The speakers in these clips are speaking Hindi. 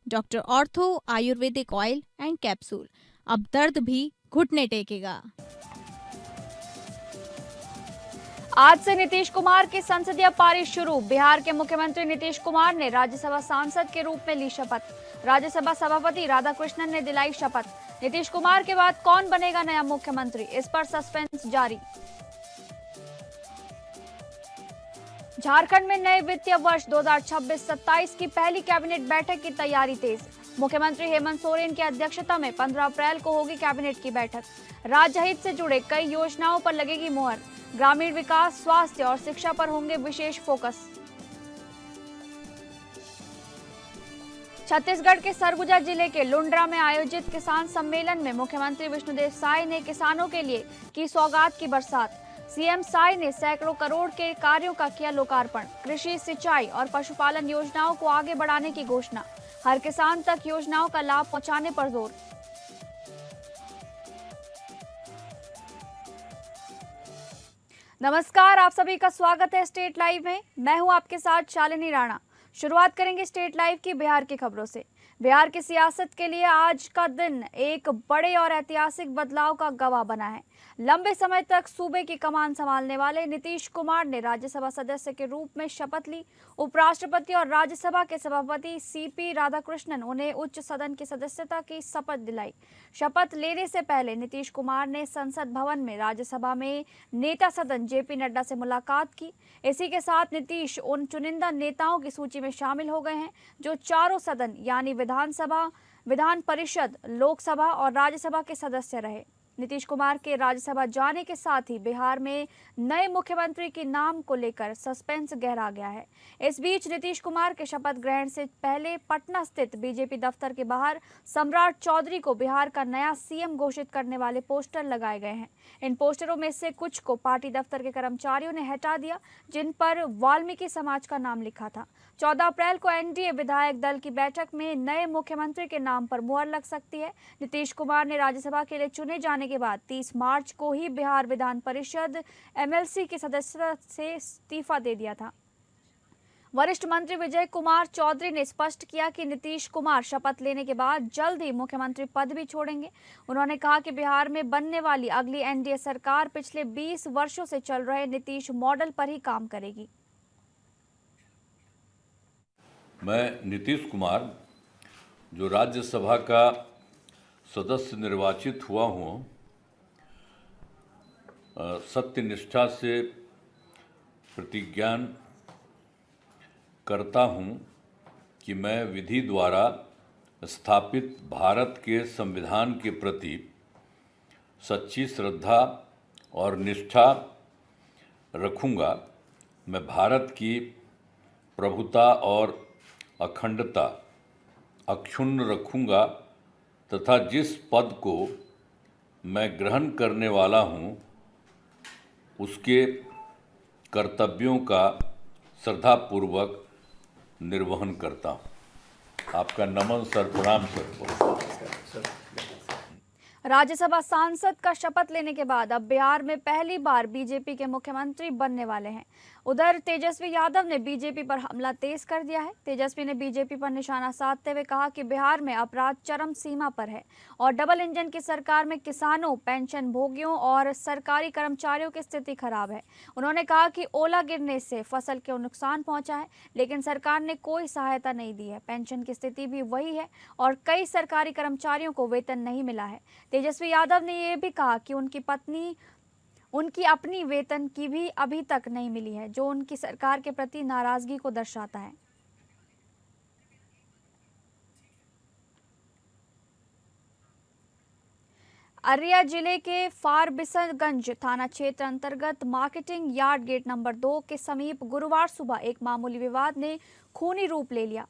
Doctor ortho Ayurvedic oil and capsule, अब दर्द भी घुटने टेकेगा। आज से नीतीश कुमार की संसदीय पारी शुरू। बिहार के मुख्यमंत्री नीतीश कुमार ने राज्यसभा सांसद के रूप में ली शपथ। राज्यसभा सभापति राधाकृष्णन ने दिलाई शपथ। नीतीश कुमार के बाद कौन बनेगा नया मुख्यमंत्री, इस पर सस्पेंस जारी। झारखंड में नए वित्तीय वर्ष 2026-27 की पहली कैबिनेट बैठक की तैयारी तेज। मुख्यमंत्री हेमंत सोरेन की अध्यक्षता में 15 अप्रैल को होगी कैबिनेट की बैठक। राज्य हित से जुड़े कई योजनाओं पर लगेगी मुहर। ग्रामीण विकास, स्वास्थ्य और शिक्षा पर होंगे विशेष फोकस। छत्तीसगढ़ के सरगुजा जिले के लुंड्रा में आयोजित किसान सम्मेलन में मुख्यमंत्री विष्णुदेव साय ने किसानों के लिए की सौगात की बरसात। सीएम साय ने सैकड़ों करोड़ के कार्यों का किया लोकार्पण। कृषि, सिंचाई और पशुपालन योजनाओं को आगे बढ़ाने की घोषणा। हर किसान तक योजनाओं का लाभ पहुंचाने पर जोर। नमस्कार, आप सभी का स्वागत है स्टेट लाइव में। मैं हूं आपके साथ शालिनी राणा। शुरुआत करेंगे स्टेट लाइव की बिहार की खबरों से। बिहार की सियासत के लिए आज का दिन एक बड़े और ऐतिहासिक बदलाव का गवाह बना है। लंबे समय तक सूबे की कमान संभालने वाले नीतीश कुमार ने राज्यसभा सदस्य के रूप में शपथ ली। उपराष्ट्रपति और राज्यसभा के सभापति सीपी राधाकृष्णन उन्हें उच्च सदन की सदस्यता की शपथ दिलाई। शपथ लेने से पहले नीतीश कुमार ने संसद भवन में राज्यसभा में नेता सदन जेपी नड्डा से मुलाकात की। इसी के साथ नीतीश उन चुनिंदा नेताओं की सूची में शामिल हो गए हैं जो चारों सदन यानी विधानसभा, विधान परिषद, लोकसभा और राज्यसभा के सदस्य रहे। नीतीश कुमार के राज्यसभा जाने के साथ ही बिहार में नए मुख्यमंत्री के नाम को लेकर सस्पेंस गहरा गया है। इस बीच नीतीश कुमार के शपथ ग्रहण से पहले पटना स्थित बीजेपी दफ्तर के बाहर सम्राट चौधरी को बिहार का नया सीएम घोषित करने वाले पोस्टर लगाए गए हैं। इन पोस्टरों में से कुछ को पार्टी दफ्तर के कर्मचारियों ने हटा दिया, जिन पर वाल्मीकि समाज का नाम लिखा था। 14 अप्रैल को एनडीए विधायक दल की बैठक में नए मुख्यमंत्री के नाम पर मुहर लग सकती है। नीतीश कुमार ने राज्यसभा के लिए चुने जाने के बाद 30 मार्च को ही बिहार विधान परिषद एमएलसी की सदस्यता से इस्तीफा दे दिया था। वरिष्ठ मंत्री विजय कुमार चौधरी ने स्पष्ट किया कि नीतीश कुमार शपथ लेने के बाद जल्द ही मुख्यमंत्री पद भी छोड़ेंगे। उन्होंने कहा कि बिहार में बनने वाली अगली एनडीए सरकार पिछले 20 वर्षों से चल रहे नीतीश मॉडल पर ही काम करेगी। मैं नीतीश कुमार जो राज्यसभा का सदस्य निर्वाचित हुआ हूँ, सत्य निष्ठा से प्रतिज्ञान करता हूँ कि मैं विधि द्वारा स्थापित भारत के संविधान के प्रति सच्ची श्रद्धा और निष्ठा रखूँगा। मैं भारत की प्रभुता और अखंडता अक्षुण्ण रखूँगा तथा जिस पद को मैं ग्रहण करने वाला हूँ उसके कर्तव्यों का श्रद्धापूर्वक निर्वहन करता हूँ। आपका नमन सर, प्रणाम सर। राज्यसभा सांसद का शपथ लेने के बाद अब बिहार में पहली बार बीजेपी के मुख्यमंत्री बनने वाले हैं। उधर तेजस्वी यादव ने बीजेपी पर हमला तेज कर दिया है। तेजस्वी ने बीजेपी पर निशाना साधते हुए कहा कि बिहार में अपराध चरम सीमा पर है और डबल इंजन की सरकार में किसानों, पेंशन भोगियों और सरकारी कर्मचारियों की स्थिति खराब है। उन्होंने कहा कि ओला गिरने से फसल को नुकसान पहुंचा है, लेकिन सरकार ने कोई सहायता नहीं दी है। पेंशन की स्थिति भी वही है और कई सरकारी कर्मचारियों को वेतन नहीं मिला है। तेजस्वी यादव ने यह भी कहा कि उनकी अपनी वेतन की भी अभी तक नहीं मिली है, जो उनकी सरकार के प्रति नाराजगी को दर्शाता है। अररिया जिले के फारबिसगंज थाना क्षेत्र अंतर्गत मार्केटिंग यार्ड गेट नंबर 2 के समीप गुरुवार सुबह एक मामूली विवाद ने खूनी रूप ले लिया।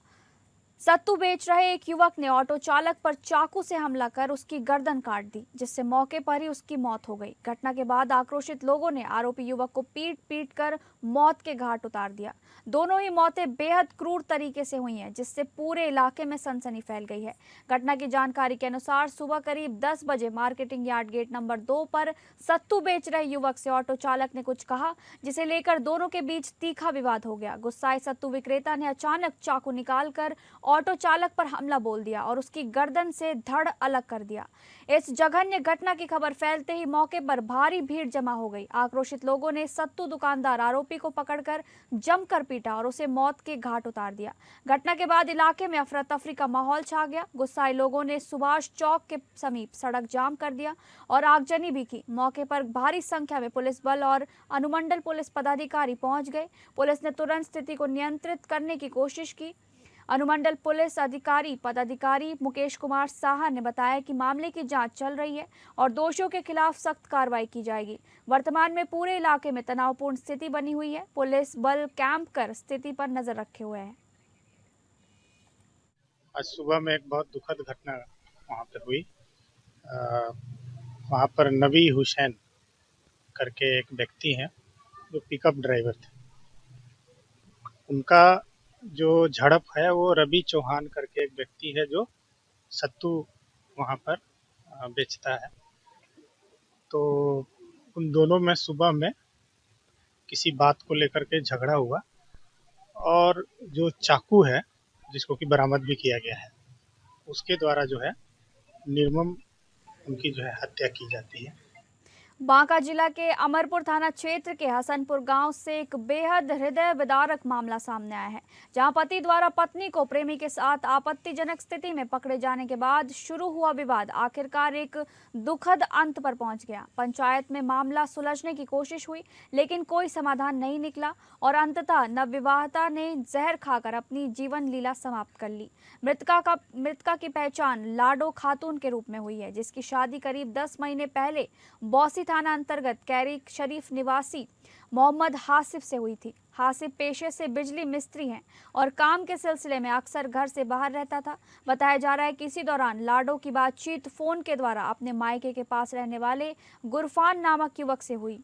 सत्तू बेच रहे एक युवक ने ऑटो चालक पर चाकू से हमला कर उसकी गर्दन काट दी, जिससे मौके पर ही उसकी मौत हो गई। घटना के बाद आक्रोशित लोगों ने आरोपी युवक को पीट कर मौत के घाट उतार दिया। दोनों ही मौतें बेहद क्रूर तरीके से हुई हैं, जिससे पूरे इलाके में सनसनी फैल गई है। घटना की जानकारी के अनुसार सुबह करीब 10 बजे मार्केटिंग यार्ड गेट नंबर 2 पर सत्तू बेच रहे युवक से ऑटो चालक ने कुछ कहा, जिसे लेकर दोनों के बीच तीखा विवाद हो गया। गुस्साए सत्तू विक्रेता ने अचानक चाकू निकालकर ऑटो चालक पर हमला बोल दिया और उसकी गर्दन से धड़ अलग कर दिया। इस जघन्य घटना की खबर फैलते ही मौके पर भारी भीड़ जमा हो गई। आक्रोशित लोगों ने सत्तू दुकानदार आरोपी को पकड़कर जमकर पीटा और उसे मौत के घाट उतार दिया। घटना के बाद इलाके में अफरा तफरी का माहौल छा गया। गुस्साए लोगों ने सुभाष चौक के समीप सड़क जाम कर दिया और आगजनी भी की। मौके पर भारी संख्या में पुलिस बल और अनुमंडल पुलिस पदाधिकारी पहुंच गए। पुलिस ने तुरंत स्थिति को नियंत्रित करने की कोशिश की। अनुमंडल पुलिस पदाधिकारी मुकेश कुमार साहा ने बताया कि मामले की जांच चल रही है और दोषियों के खिलाफ सख्त कार्रवाई की जाएगी। वर्तमान में पूरे इलाके में तनावपूर्ण स्थिति बनी हुई है। पुलिस बल कैंप कर स्थिति पर नजर रखे हुए है। आज सुबह में एक बहुत दुखद घटना वहाँ पे हुई। वहाँ पर नबी हुसैन करके एक व्यक्ति हैं जो पिकअप ड्राइवर थे। उनका जो झड़प है वो रवि चौहान करके एक व्यक्ति है जो सत्तू वहाँ पर बेचता है। तो उन दोनों में सुबह में किसी बात को लेकर के झगड़ा हुआ और जो चाकू है जिसको कि बरामद भी किया गया है उसके द्वारा जो है निर्मम उनकी जो है हत्या की जाती है। बांका जिला के अमरपुर थाना क्षेत्र के हसनपुर गांव से एक बेहद हृदय विदारक मामला सामने आया है, जहां पति द्वारा पत्नी को प्रेमी के साथ आपत्तिजनक स्थिति में पकड़े जाने के बाद शुरू हुआ विवाद आखिरकार एक दुखद अंत पर पहुंच गया। पंचायत में मामला सुलझने की कोशिश हुई लेकिन कोई समाधान नहीं निकला और अंततः नवविवाहिता ने जहर खाकर अपनी जीवन लीला समाप्त कर ली। मृतका की पहचान लाडो खातून के रूप में हुई है, जिसकी शादी करीब 10 महीने पहले बौसी थाना अंतर्गत कैरी शरीफ निवासी मोहम्मद हासिफ से हुई थी। हासिफ पेशे से बिजली मिस्त्री हैं और काम के सिलसिले में अक्सर घर से बाहर रहता था। बताया जा रहा है कि इसी दौरान लाडो की बातचीत फोन के द्वारा अपने मायके के पास रहने वाले गुरफान नामक युवक से हुई,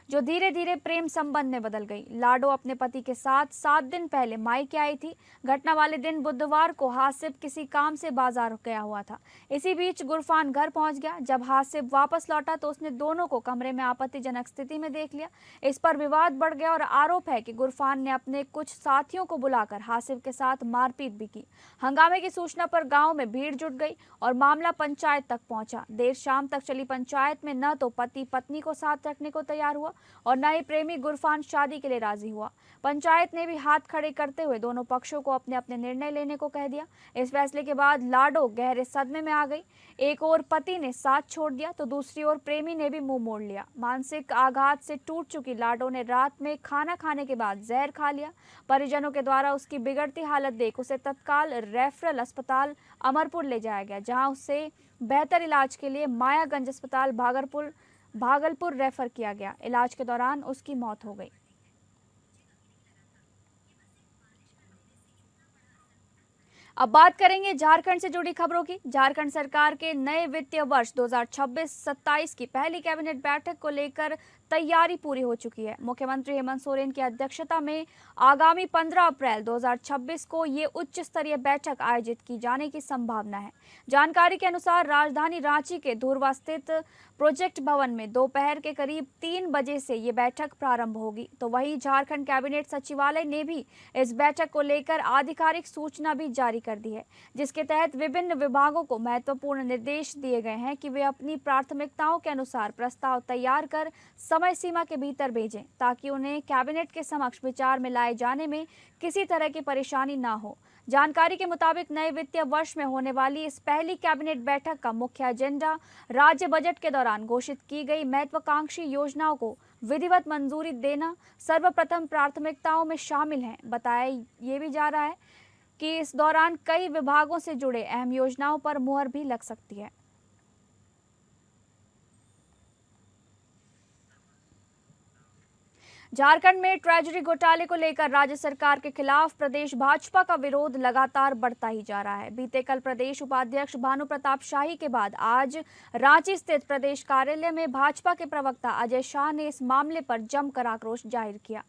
जो धीरे धीरे प्रेम संबंध में बदल गई। लाडो अपने पति के साथ 7 दिन पहले मायके आई थी। घटना वाले दिन बुधवार को हासिफ किसी काम से बाजार गया हुआ था। इसी बीच गुरफान घर पहुंच गया। जब हासिफ वापस लौटा तो उसने दोनों को कमरे में आपत्तिजनक स्थिति में देख लिया। इस पर विवाद बढ़ गया और आरोप है कि गुरफान ने अपने कुछ साथियों को बुलाकर हासिफ के साथ मारपीट भी की। हंगामे की सूचना पर गाँव में भीड़ जुट गई और मामला पंचायत तक पहुंचा। देर शाम तक चली पंचायत में न तो पति पत्नी को साथ रखने को तैयार हुआ और न ही प्रेमी गुरफान शादी के लिए राजी हुआ। पंचायत ने भी हाथ खड़े करते हुए दोनों पक्षों को अपने अपने निर्णय लेने को कह दिया। इस फैसले के बाद लाडो गहरे सदमे में आ गई। एक ओर पति ने साथ छोड़ दिया तो दूसरी ओर प्रेमी ने भी मुंह मोड़ लिया। मानसिक आघात से टूट चुकी लाडो ने रात में खाना खाने के बाद जहर खा लिया। परिजनों के द्वारा उसकी बिगड़ती हालत देख उसे तत्काल रेफरल अस्पताल अमरपुर ले जाया गया, जहां उसे बेहतर इलाज के लिए मायागंज अस्पताल भागलपुर रेफर किया गया। इलाज के दौरान उसकी मौत हो गई। अब बात करेंगे झारखंड से जुड़ी खबरों की। झारखंड सरकार के नए वित्तीय वर्ष 2026-27 की पहली कैबिनेट बैठक को लेकर तैयारी पूरी हो चुकी है। मुख्यमंत्री हेमंत सोरेन की अध्यक्षता में आगामी 15 अप्रैल 2026 को ये उच्च स्तरीय बैठक आयोजित की जाने की संभावना है। जानकारी के अनुसार राजधानी रांची के धुरवा स्थित प्रोजेक्ट भवन में दोपहर के करीब 3 बजे से ये बैठक प्रारंभ होगी। तो वहीं झारखंड कैबिनेट सचिवालय ने भी इस बैठक को लेकर आधिकारिक सूचना भी जारी कर दी है, जिसके तहत विभिन्न विभागों को महत्वपूर्ण निर्देश दिए गए हैं कि वे अपनी प्राथमिकताओं के अनुसार प्रस्ताव तैयार कर समय सीमा के भीतर भेजें, ताकि उन्हें कैबिनेट के समक्ष विचार में लाए जाने में किसी तरह की परेशानी ना हो। जानकारी के मुताबिक नए वित्तीय वर्ष में होने वाली इस पहली कैबिनेट बैठक का मुख्य एजेंडा राज्य बजट के दौरान घोषित की गई महत्वाकांक्षी योजनाओं को विधिवत मंजूरी देना सर्वप्रथम प्राथमिकताओं में शामिल है। बताया ये भी जा रहा है कि इस दौरान कई विभागों से जुड़े अहम योजनाओं पर मुहर भी लग सकती है। झारखंड में ट्रेजरी घोटाले को लेकर राज्य सरकार के खिलाफ प्रदेश भाजपा का विरोध लगातार बढ़ता ही जा रहा है। बीते कल प्रदेश उपाध्यक्ष भानु प्रताप शाही के बाद आज रांची स्थित प्रदेश कार्यालय में भाजपा के प्रवक्ता अजय शाह ने इस मामले पर जमकर आक्रोश जाहिर किया।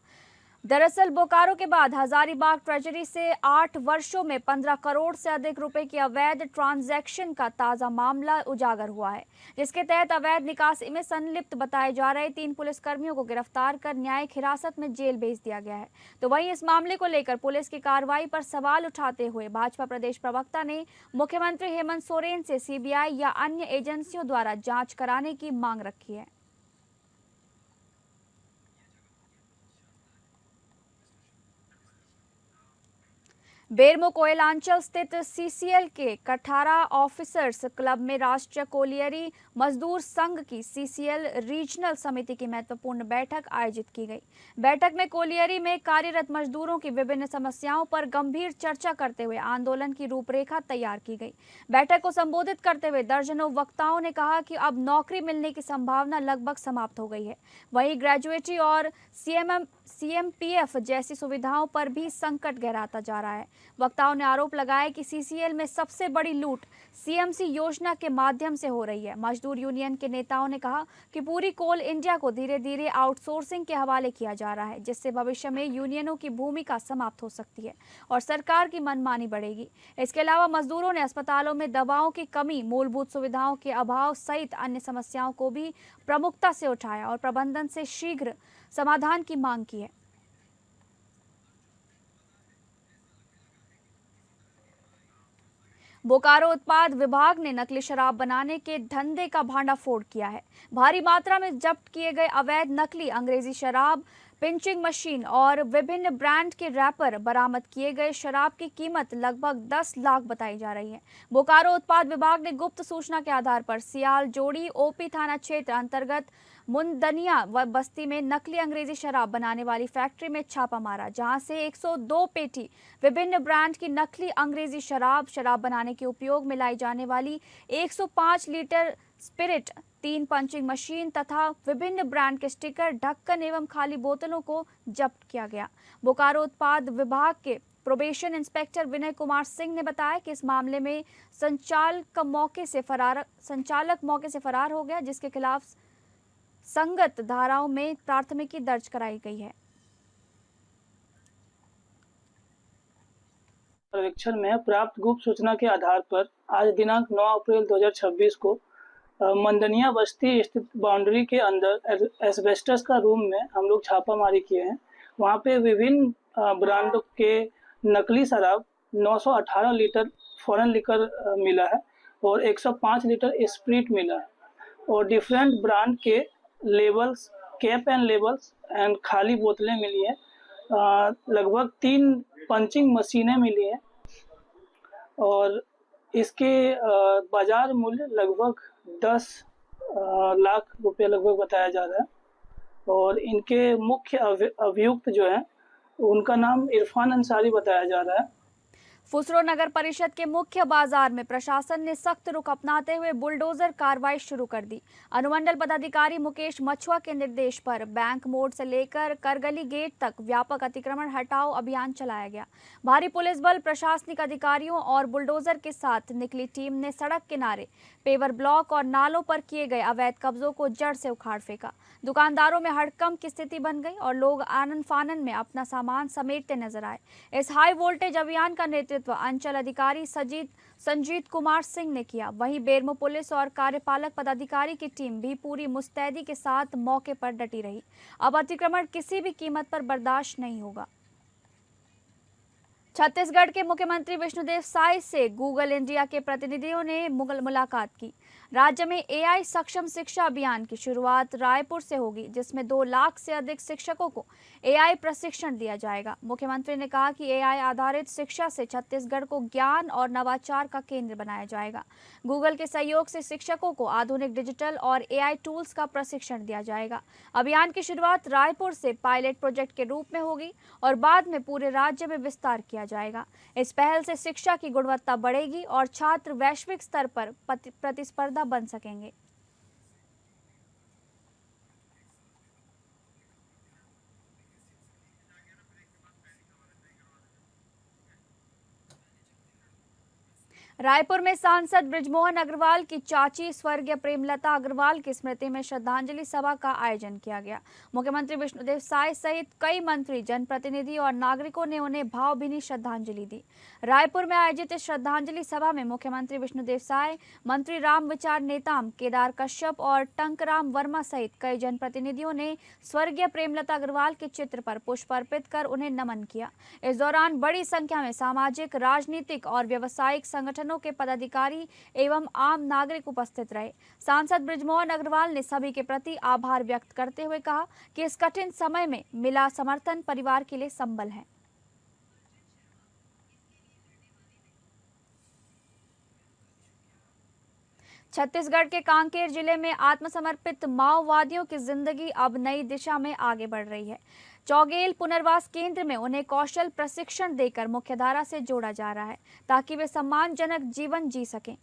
दरअसल बोकारो के बाद हजारीबाग ट्रेजरी से 8 वर्षों में 15 करोड़ से अधिक रुपए की अवैध ट्रांजैक्शन का ताजा मामला उजागर हुआ है, जिसके तहत अवैध निकासी में संलिप्त बताए जा रहे 3 पुलिसकर्मियों को गिरफ्तार कर न्यायिक हिरासत में जेल भेज दिया गया है। तो वहीं इस मामले को लेकर पुलिस की कार्रवाई पर सवाल उठाते हुए भाजपा प्रदेश प्रवक्ता ने मुख्यमंत्री हेमंत सोरेन से सीबीआई या अन्य एजेंसियों द्वारा जांच कराने की मांग रखी है। बेरमो कोयलांचल स्थित सीसीएल के कठारा ऑफिसर्स क्लब में राष्ट्रीय कोलियरी मजदूर संघ की सीसीएल रीजनल समिति की महत्वपूर्ण बैठक आयोजित की गई। बैठक में कोलियरी में कार्यरत मजदूरों की विभिन्न समस्याओं पर गंभीर चर्चा करते हुए आंदोलन की रूपरेखा तैयार की गई। बैठक को संबोधित करते हुए दर्जनों वक्ताओं ने कहा कि अब नौकरी मिलने की संभावना लगभग समाप्त हो गई है। वहीं ग्रेजुएटी और सीएमपीएफ जैसी सुविधाओं पर भी संकट गहराता जा रहा है। वक्ताओं ने आरोप लगाया कि सीसीएल में सबसे बड़ी लूट सीएमसी योजना के माध्यम से हो रही है। मजदूर यूनियन के नेताओं ने कहा कि पूरी कोल इंडिया को धीरे धीरे आउटसोर्सिंग के हवाले किया जा रहा है, जिससे भविष्य में यूनियनों की भूमिका समाप्त हो सकती है और सरकार की मनमानी बढ़ेगी। इसके अलावा मजदूरों ने अस्पतालों में दवाओं की कमी, मूलभूत सुविधाओं के अभाव सहित अन्य समस्याओं को भी प्रमुखता से उठाया और प्रबंधन से शीघ्र समाधान की मांग की है। बोकारो उत्पाद विभाग ने नकली शराब बनाने के धंधे का भांडाफोड़ किया है। भारी मात्रा में जब्त किए गए अवैध नकली अंग्रेजी शराब, पिंचिंग मशीन और विभिन्न ब्रांड के रैपर बरामद किए गए शराब की कीमत लगभग 10 लाख बताई जा रही है। बोकारो उत्पाद विभाग ने गुप्त सूचना के आधार पर सियाल जोड़ी ओपी थाना क्षेत्र अंतर्गत मुंदनिया व बस्ती में नकली अंग्रेजी शराब बनाने वाली फैक्ट्री में छापा मारा, जहां से 102 पेटी विभिन्न ब्रांड की नकली अंग्रेजी शराब बनाने के उपयोग में लाई जाने वाली 105 लीटर स्पिरिट, 3 पंचिंग मशीन तथा विभिन्न ब्रांड के स्टिकर, ढक्कन एवं खाली बोतलों को जब्त किया गया। बोकारो उत्पाद विभाग के प्रोबेशन इंस्पेक्टर विनय कुमार सिंह ने बताया कि इस मामले में संचालक मौके से फरार हो गया, जिसके खिलाफ संगत धाराओं में प्राथमिकी दर्ज कराई गई है। सर्वेक्षण में प्राप्त गुप्त सूचना के आधार पर आज दिनांक 9 अप्रैल 2026 को मंदनिया बस्ती स्थित बाउंड्री के अंदर एस्बेस्टस का रूम में हम लोग छापामारी किए हैं। वहाँ पे विभिन्न ब्रांड के नकली शराब 918 लीटर फॉरेन लिकर मिला है और 105 लीटर स्प्रिट मिला है और डिफरेंट ब्रांड के labels, cap and labels and खाली बोतलें मिली है। लगभग 3 पंचिंग मशीनें मिली हैं और इसके बाजार मूल्य लगभग 10 लाख रुपए लगभग बताया जा रहा है और इनके मुख्य अभियुक्त जो है उनका नाम इरफान अंसारी बताया जा रहा है। फुसरो नगर परिषद के मुख्य बाजार में प्रशासन ने सख्त रुख अपनाते हुए बुलडोजर कार्रवाई शुरू कर दी। अनुमंडल पदाधिकारी मुकेश मछुआ के निर्देश पर बैंक मोड़ से लेकर करगली गेट तक व्यापक अतिक्रमण हटाओ अभियान चलाया गया। भारी पुलिस बल, प्रशासनिक अधिकारियों और बुलडोजर के साथ निकली टीम ने सड़क किनारे, पेवर ब्लॉक और नालों पर किए गए अवैध कब्जों को जड़ से उखाड़ फेंका। दुकानदारों में हड़कंप की स्थिति बन गई और लोग आनन फानन में अपना सामान समेटते नजर आए। इस हाई वोल्टेज अभियान का नेतृत्व अंचल अधिकारी संजीत कुमार सिंह ने किया। वहीं बेरमो पुलिस और कार्यपालक पदाधिकारी की टीम भी पूरी मुस्तैदी के साथ मौके पर डटी रही। अब अतिक्रमण किसी भी कीमत पर बर्दाश्त नहीं होगा। छत्तीसगढ़ के मुख्यमंत्री विष्णुदेव साय से गूगल इंडिया के प्रतिनिधियों ने मुलाकात की। राज्य में एआई सक्षम शिक्षा अभियान की शुरुआत रायपुर से होगी, जिसमें 2 लाख से अधिक शिक्षकों को एआई प्रशिक्षण दिया जाएगा। मुख्यमंत्री ने कहा कि एआई आधारित शिक्षा से छत्तीसगढ़ को ज्ञान और नवाचार का केंद्र बनाया जाएगा। गूगल के सहयोग से शिक्षकों को आधुनिक डिजिटल और एआई टूल्स का प्रशिक्षण दिया जाएगा। अभियान की शुरुआत रायपुर से पायलट प्रोजेक्ट के रूप में होगी और बाद में पूरे राज्य में विस्तार किया जाएगा। इस पहल से शिक्षा की गुणवत्ता बढ़ेगी और छात्र वैश्विक स्तर पर प्रतिस्पर्धा बन सकेंगे। रायपुर में सांसद बृजमोहन अग्रवाल की चाची स्वर्गीय प्रेमलता अग्रवाल की स्मृति में श्रद्धांजलि सभा का आयोजन किया गया। मुख्यमंत्री विष्णुदेव साय सहित कई मंत्री, जनप्रतिनिधि और नागरिकों ने उन्हें भावभीनी श्रद्धांजलि दी। रायपुर में आयोजित इस श्रद्धांजलि सभा में मुख्यमंत्री विष्णुदेव साय, मंत्री राम विचार नेताम केदार कश्यप और टंकराम वर्मा सहित कई जनप्रतिनिधियों ने स्वर्गीय प्रेमलता अग्रवाल के चित्र पर पुष्प अर्पित कर उन्हें नमन किया। इस दौरान बड़ी संख्या में सामाजिक, राजनीतिक और व्यावसायिक संगठनों के पदाधिकारी एवं आम नागरिक उपस्थित रहे। सांसद बृजमोहन अग्रवाल ने सभी के प्रति आभार व्यक्त करते हुए कहा कि इस कठिन समय में मिला समर्थन परिवार के लिए संबल है। छत्तीसगढ़ के कांकेर जिले में आत्मसमर्पित माओवादियों की जिंदगी अब नई दिशा में आगे बढ़ रही है। चौगेल पुनर्वास केंद्र में उन्हें कौशल प्रशिक्षण देकर मुख्यधारा से जोड़ा जा रहा है ताकि वे सम्मानजनक जीवन जी सकें।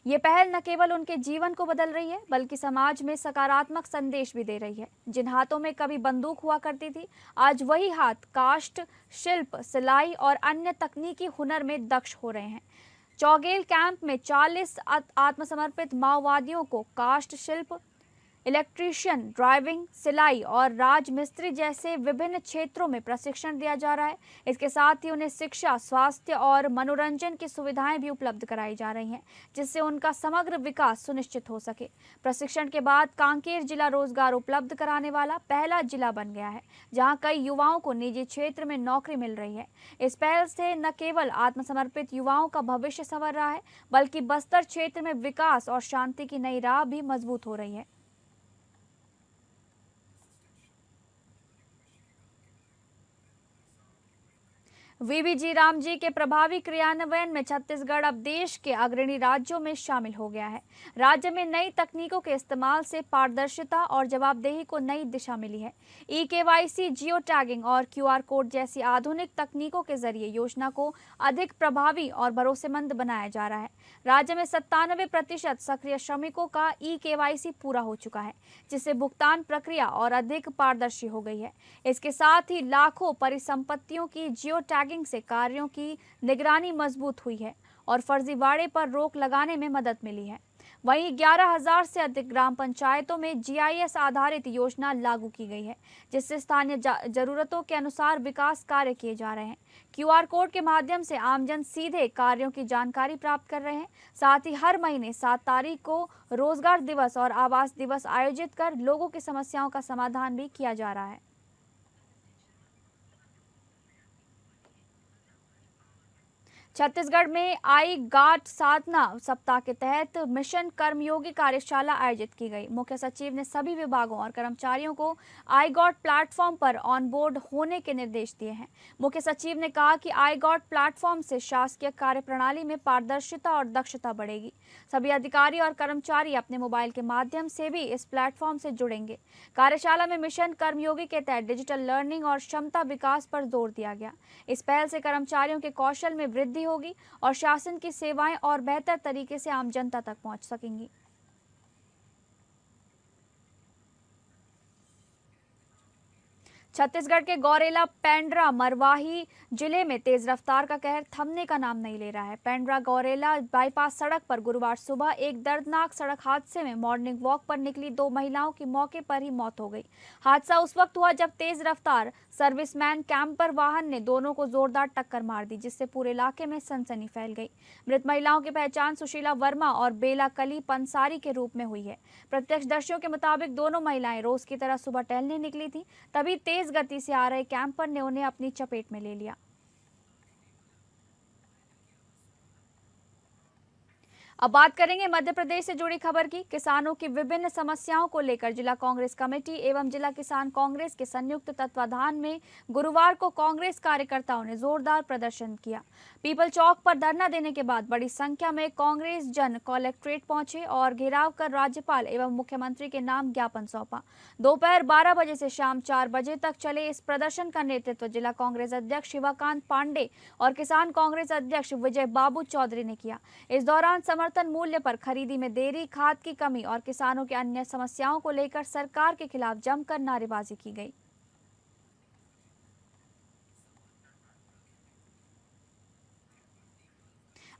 ये पहल न केवल उनके जीवन को बदल रही है बल्कि समाज में सकारात्मक संदेश भी दे रही है। जिन हाथों में कभी बंदूक हुआ करती थी, आज वही हाथ काष्ठ, शिल्प, सिलाई और अन्य तकनीकी हुनर में दक्ष हो रहे हैं। चौगेल कैंप में 40 आत्मसमर्पित माओवादियों को काष्ठ शिल्प, इलेक्ट्रीशियन, ड्राइविंग, सिलाई और राजमिस्त्री जैसे विभिन्न क्षेत्रों में प्रशिक्षण दिया जा रहा है। इसके साथ ही उन्हें शिक्षा, स्वास्थ्य और मनोरंजन की सुविधाएं भी उपलब्ध कराई जा रही हैं, जिससे उनका समग्र विकास सुनिश्चित हो सके। प्रशिक्षण के बाद कांकेर जिला रोजगार उपलब्ध कराने वाला पहला जिला बन गया है, जहां कई युवाओं को निजी क्षेत्र में नौकरी मिल रही है। इस पहल से न केवल आत्मसमर्पित युवाओं का भविष्य संवर रहा है, बल्कि बस्तर क्षेत्र में विकास और शांति की नई राह भी मजबूत हो रही है। वीबीजी रामजी के प्रभावी क्रियान्वयन में छत्तीसगढ़ अब देश के अग्रणी राज्यों में शामिल हो गया है। राज्य में नई तकनीकों के इस्तेमाल से पारदर्शिता और जवाबदेही को नई दिशा मिली है। ई-केवाईसी, जियो टैगिंग और क्यूआर कोड जैसी आधुनिक तकनीकों के जरिए योजना को अधिक प्रभावी और भरोसेमंद बनाया जा रहा है। राज्य में 97% सक्रिय श्रमिकों का ई-केवाईसी पूरा हो चुका है, जिससे भुगतान प्रक्रिया और अधिक पारदर्शी हो गई है। इसके साथ ही लाखों परिसंपत्तियों की जियो टैगिंग से कार्यों की निगरानी मजबूत हुई है और फर्जीवाड़े पर रोक लगाने में मदद मिली है। वहीं 11,000 से अधिक ग्राम पंचायतों में जीआईएस आधारित योजना लागू की गई है, जिससे स्थानीय जरूरतों के अनुसार विकास कार्य किए जा रहे हैं। क्यूआर कोड के माध्यम से आमजन सीधे कार्यों की जानकारी प्राप्त कर रहे हैं। साथ ही हर महीने 7 तारीख को रोजगार दिवस और आवास दिवस आयोजित कर लोगों की समस्याओं का समाधान भी किया जा रहा है। छत्तीसगढ़ में आई गाट साधना सप्ताह के तहत मिशन कर्मयोगी कार्यशाला आयोजित की गई। मुख्य सचिव ने सभी विभागों और कर्मचारियों को आई गॉट प्लेटफॉर्म पर ऑन बोर्ड होने के निर्देश दिए हैं। मुख्य सचिव ने कहा कि आई गॉट प्लेटफॉर्म से शासकीय कार्यप्रणाली में पारदर्शिता और दक्षता बढ़ेगी। सभी अधिकारी और कर्मचारी अपने मोबाइल के माध्यम से भी इस प्लेटफॉर्म से जुड़ेंगे। कार्यशाला में मिशन कर्मयोगी के तहत डिजिटल लर्निंग और क्षमता विकास पर जोर दिया गया। इस पहल से कर्मचारियों के कौशल में वृद्धि होगी और शासन की सेवाएं और बेहतर तरीके से आम जनता तक पहुंच सकेंगी। छत्तीसगढ़ के गौरेला पेंड्रा मरवाही जिले में तेज रफ्तार का कहर थमने का नाम नहीं ले रहा है। पेंड्रा गौरेला बाईपास सड़क पर गुरुवार सुबह एक दर्दनाक सड़क हादसे में मॉर्निंग वॉक पर निकली 2 महिलाओं की मौके पर ही मौत हो गई। हादसा उस वक्त हुआ जब तेज रफ्तार सर्विसमैन कैंपर वाहन ने दोनों को जोरदार टक्कर मार दी, जिससे पूरे इलाके में सनसनी फैल गई। मृत महिलाओं की पहचान सुशीला वर्मा और बेला कली पंसारी के रूप में हुई है। प्रत्यक्षदर्शियों के मुताबिक दोनों महिलाएं रोज की तरह सुबह टहलने निकली थी, तभी तेज गति से आ रहे कैंपर ने उन्हें अपनी चपेट में ले लिया। अब बात करेंगे मध्य प्रदेश से जुड़ी खबर की। किसानों की विभिन्न समस्याओं को लेकर जिला कांग्रेस कमेटी एवं जिला किसान कांग्रेस के संयुक्त तत्वाधान में गुरुवार को कांग्रेस कार्यकर्ताओं ने जोरदार प्रदर्शन किया। पीपल चौक पर धरना देने के बाद बड़ी संख्या में कांग्रेस जन कलेक्ट्रेट पहुंचे और घेराव कर राज्यपाल एवं मुख्यमंत्री के नाम ज्ञापन सौंपा। दोपहर 12 बजे से शाम 4 बजे तक चले इस प्रदर्शन का नेतृत्व जिला कांग्रेस अध्यक्ष शिवाकांत पांडे और किसान कांग्रेस अध्यक्ष विजय बाबू चौधरी ने किया। इस दौरान समर्थन मूल्य पर खरीदी में देरी, खाद की कमी और किसानों के अन्य समस्याओं को लेकर सरकार के खिलाफ जमकर नारेबाजी की गई।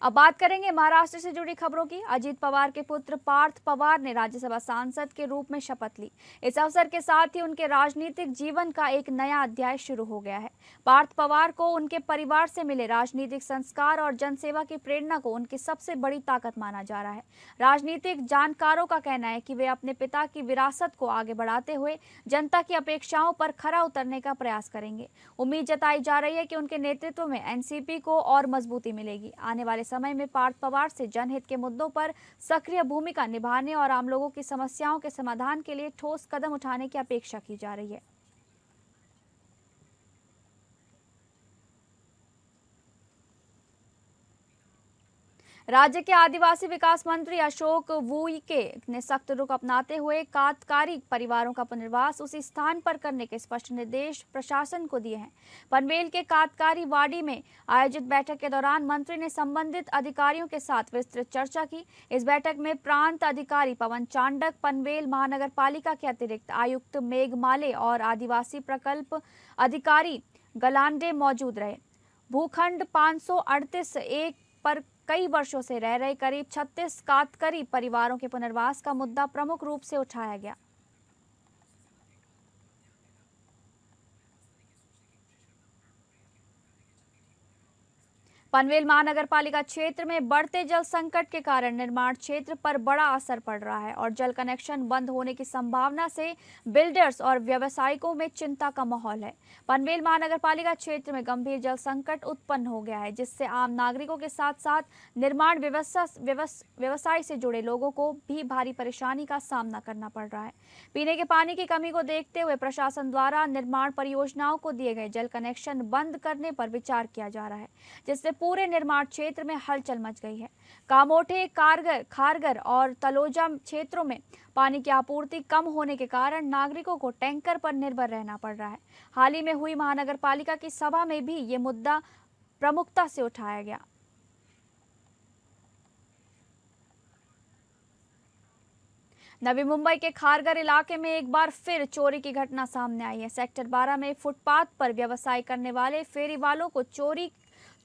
अब बात करेंगे महाराष्ट्र से जुड़ी खबरों की। अजीत पवार के पुत्र पार्थ पवार ने राज्यसभा सांसद के रूप में शपथ ली। इस अवसर के साथ ही उनके राजनीतिक जीवन का एक नया अध्याय शुरू हो गया है। पार्थ पवार को उनके परिवार से मिले राजनीतिक संस्कार और जनसेवा की प्रेरणा को उनकी सबसे बड़ी ताकत माना जा रहा है। राजनीतिक जानकारों का कहना है कि वे अपने पिता की विरासत को आगे बढ़ाते हुए जनता की अपेक्षाओं पर खरा उतरने का प्रयास करेंगे। उम्मीद जताई जा रही है कि उनके नेतृत्व में एनसीपी को और मजबूती मिलेगी। आने वाले समय में पार्थ पवार से जनहित के मुद्दों पर सक्रिय भूमिका निभाने और आम लोगों की समस्याओं के समाधान के लिए ठोस कदम उठाने की अपेक्षा की जा रही है। राज्य के आदिवासी विकास मंत्री अशोक वुईके ने सख्त रुख अपनाते हुए कातकारी परिवारों का पुनर्वास उसी स्थान पर करने के स्पष्ट निर्देश प्रशासन को दिए हैं। पनवेल के कातकारी वाड़ी में आयोजित बैठक के दौरान मंत्री ने संबंधित अधिकारियों के साथ विस्तृत चर्चा की। इस बैठक में प्रांत अधिकारी पवन चांडक, पनवेल महानगर पालिका के अतिरिक्त आयुक्त मेघमाले और आदिवासी प्रकल्प अधिकारी गलांडे मौजूद रहे। भूखंड 538 एक पर कई वर्षों से रह रहे करीब 36 कातकरी परिवारों के पुनर्वास का मुद्दा प्रमुख रूप से उठाया गया। पनवेल महानगर पालिका क्षेत्र में बढ़ते जल संकट के कारण निर्माण क्षेत्र पर बड़ा असर पड़ रहा है और जल कनेक्शन बंद होने की संभावना से बिल्डर्स और व्यवसायिकों में चिंता का माहौल है। पनवेल महानगर पालिका क्षेत्र में गंभीर जल संकट उत्पन्न हो गया है, जिससे आम नागरिकों के साथ साथ निर्माण व्यवसाय से जुड़े लोगों को भी भारी परेशानी का सामना करना पड़ रहा है। पीने के पानी की कमी को देखते हुए प्रशासन द्वारा निर्माण परियोजनाओं को दिए गए जल कनेक्शन बंद करने पर विचार किया जा रहा है, जिससे पूरे निर्माण क्षेत्र में हलचल मच गई है। कामोठे, खारगर और तलोजा क्षेत्रों में पानी की आपूर्ति कम होने के कारण नागरिकों को टैंकर पर निर्भर रहना पड़ रहा है। हाल ही में हुई महानगर पालिका की सभा में भी ये मुद्दा प्रमुखता से उठाया गया। नवी मुंबई के खारगर इलाके में एक बार फिर चोरी की घटना सामने आई है। सेक्टर 12 में फुटपाथ पर व्यवसाय करने वाले फेरी वालों को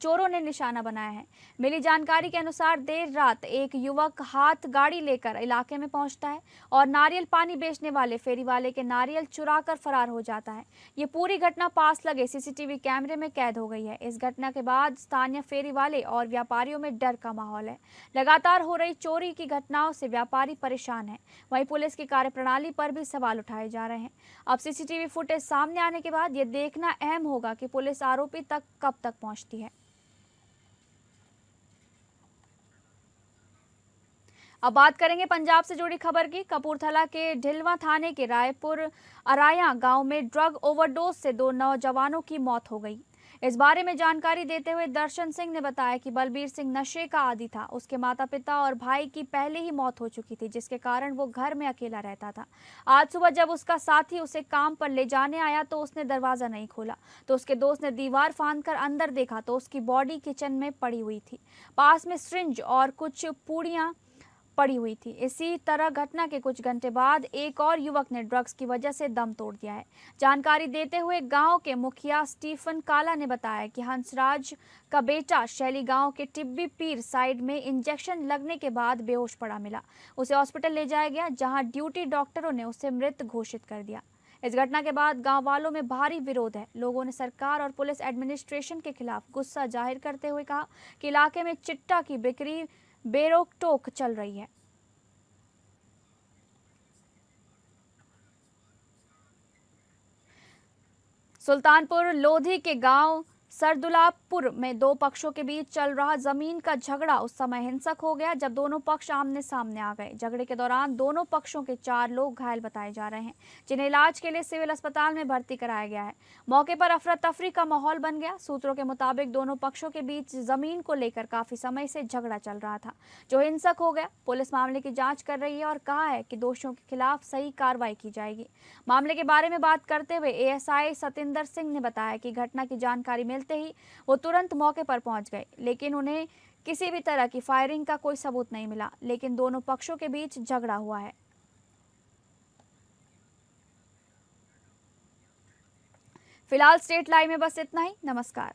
चोरों ने निशाना बनाया है। मिली जानकारी के अनुसार देर रात एक युवक हाथ गाड़ी लेकर इलाके में पहुंचता है और नारियल पानी बेचने वाले फेरी वाले के नारियल चुराकर फरार हो जाता है। ये पूरी घटना पास लगे सीसीटीवी कैमरे में कैद हो गई है। इस घटना के बाद स्थानीय फेरी वाले और व्यापारियों में डर का माहौल है। लगातार हो रही चोरी की घटनाओं से व्यापारी परेशान है। वहीं पुलिस की कार्यप्रणाली पर भी सवाल उठाए जा रहे हैं। अब सीसीटीवी फुटेज सामने आने के बाद ये देखना अहम होगा कि पुलिस आरोपी तक कब तक पहुंचती है। अब बात करेंगे पंजाब से जुड़ी खबर की। कपूरथला के ढिलवा थाने के रायपुर अराया गांव में ड्रग ओवरडोज से 2 नौजवानों की मौत हो गई। इस बारे में जानकारी देते हुए दर्शन सिंह ने बताया कि बलबीर सिंह नशे का आदी था। उसके माता पिता और भाई की पहले ही मौत हो चुकी थी, जिसके कारण वो घर में अकेला रहता था। आज सुबह जब उसका साथी उसे काम पर ले जाने आया तो उसने दरवाजा नहीं खोला, तो उसके दोस्त ने दीवार फांदकर अंदर देखा तो उसकी बॉडी किचन में पड़ी हुई थी। पास में सिरिंज और कुछ पूड़ियां पड़ी हुई थी। इसी तरह घटना के कुछ घंटे बाद एक और युवक ने ड्रग्स की वजह से दम तोड़ दिया है। जानकारी देते हुए गांव के मुखिया स्टीफन काला ने बताया कि हंसराज का बेटा शैली गांव के टिब्बी पीर साइड में इंजेक्शन लगने के बाद बेहोश पड़ा मिला। उसे हॉस्पिटल ले जाया गया, जहां ड्यूटी डॉक्टरों ने उसे मृत घोषित कर दिया। इस घटना के बाद गांव वालों में भारी विरोध है। लोगों ने सरकार और पुलिस एडमिनिस्ट्रेशन के खिलाफ गुस्सा जाहिर करते हुए कहा कि इलाके में चिट्टा की बिक्री बेरोक टोक चल रही है। सुल्तानपुर लोधी के गांव सरदुलापुर में 2 पक्षों के बीच चल रहा जमीन का झगड़ा उस समय हिंसक हो गया जब दोनों पक्ष आमने सामने आ गए। झगड़े के दौरान दोनों पक्षों के 4 लोग घायल बताए जा रहे हैं, जिन्हें इलाज के लिए सिविल अस्पताल में भर्ती कराया गया है। मौके पर अफरा तफरी का माहौल बन गया। सूत्रों के मुताबिक दोनों पक्षों के बीच जमीन को लेकर काफी समय से झगड़ा चल रहा था, जो हिंसक हो गया। पुलिस मामले की जाँच कर रही है और कहा है कि दोषियों के खिलाफ सही कार्रवाई की जाएगी। मामले के बारे में बात करते हुए एएसआई सतिंदर सिंह ने बताया कि घटना की जानकारी मिलते ही वो तुरंत मौके पर पहुंच गए, लेकिन उन्हें किसी भी तरह की फायरिंग का कोई सबूत नहीं मिला। लेकिन दोनों पक्षों के बीच झगड़ा हुआ है। फिलहाल स्टेट लाइव में बस इतना ही। नमस्कार।